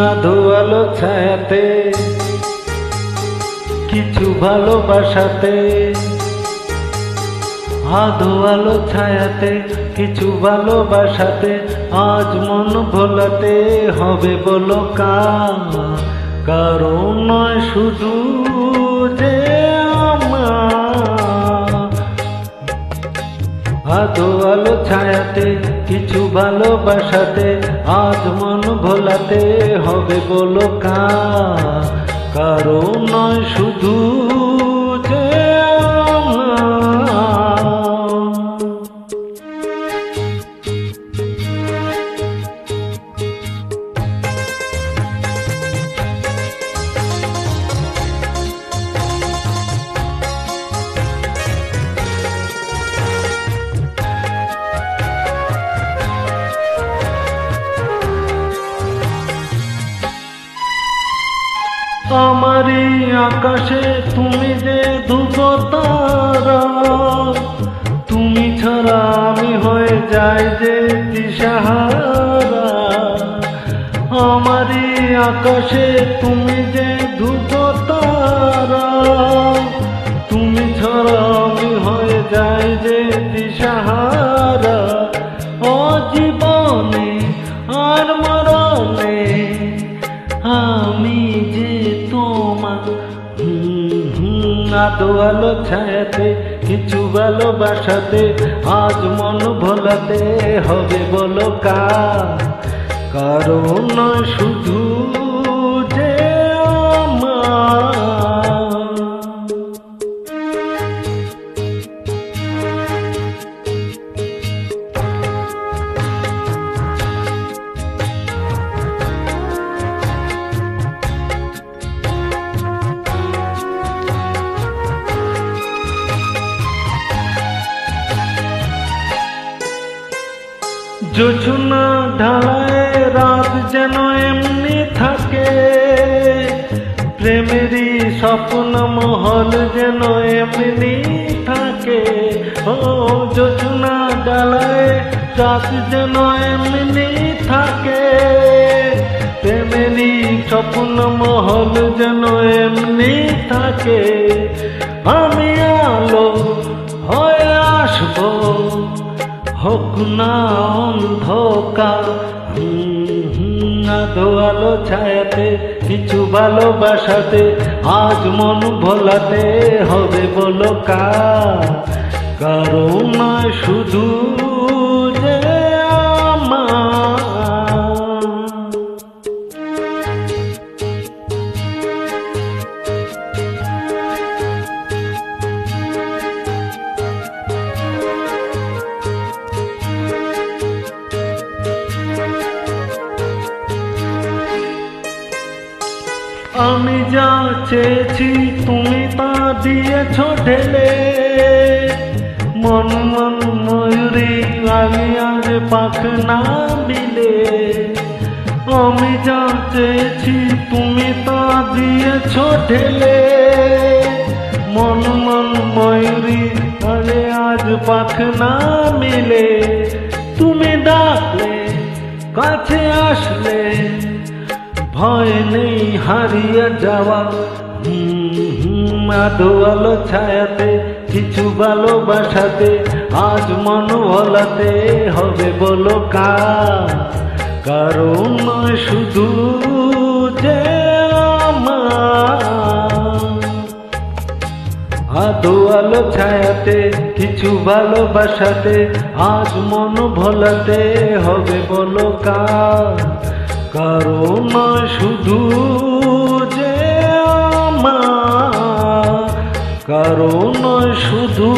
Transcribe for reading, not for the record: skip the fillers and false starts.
আধো আলো ছায়াতে কিছু ভালোবাসাতে, আধো আলো ছায়াতে কিছু ভালোবাসাতে, আজ মন ভোলাতে হবে বলো কারণ নয় শুধু যে আমার। আধো আলো ছায়াতে কিছু ভালোবাসাতে, আজ মন ভোলাতে হবে বলো কারণ নয় শুধু যে আমারই আকাশে তুমি যে ধ্রুবতারা, তুমি ছাড়া আমি হয়ে যাই যে দিশাহারা। আমারই আকাশে তুমি যে ধ্রুবতারা, তুমি ছাড়া আমি হয়ে যাই যে দিশাহারা। ও জীবনে আর মরণে আমি যে তোমার। আধো আলো ছায়াতে কিছু ভালোবাসাতে, আজ মন ভোলাতে হবে বলো কারণ নয় শুধু যে আমার। জোছনা ঢালায় রাত যেন এমনি থাকে, প্রেমেরই স্বপ্ন মহল যেন এমনি থাকে। ও জোছনা ঢালায় রাত যেন এমনি থাকে, প্রেমেরই স্বপ্ন মহল যেন এমনি থাকে। আমি আলো হয়ে আসবো হোক না অন্ধকার। আধো আলো ছায়াতে কিছু ভালোবাসাতে, আজ মন ভোলাতে হবে বলো কারণ নয় শুধু যে আমার। আমি যা চেয়েছি তুমি তা দিয়েছ ঢেলে, মন ময়ূরী আমি আজ পাখ না মিলে। আমি যা চেয়েছি তুমি তা দিয়েছ ঢেলে, মন ময়ূরী আরে আজ পাখ না মিলে। তুমি ডাকলে কাছে আসলে, ভয় নেই হারিয়ে যাওয়া। আধো আলো ছায়াতে কিছু ভালোবাসাতে, আজ মন ভোলাতে হবে বলো কারণ নয় শুধু যে আমার। আধো আলো ছায়াতে কিছু ভালোবাসাতে, আজ মন ভোলাতে হবে বলো কারণ নয় শুধু যে আমার। কারণ নয় শুধু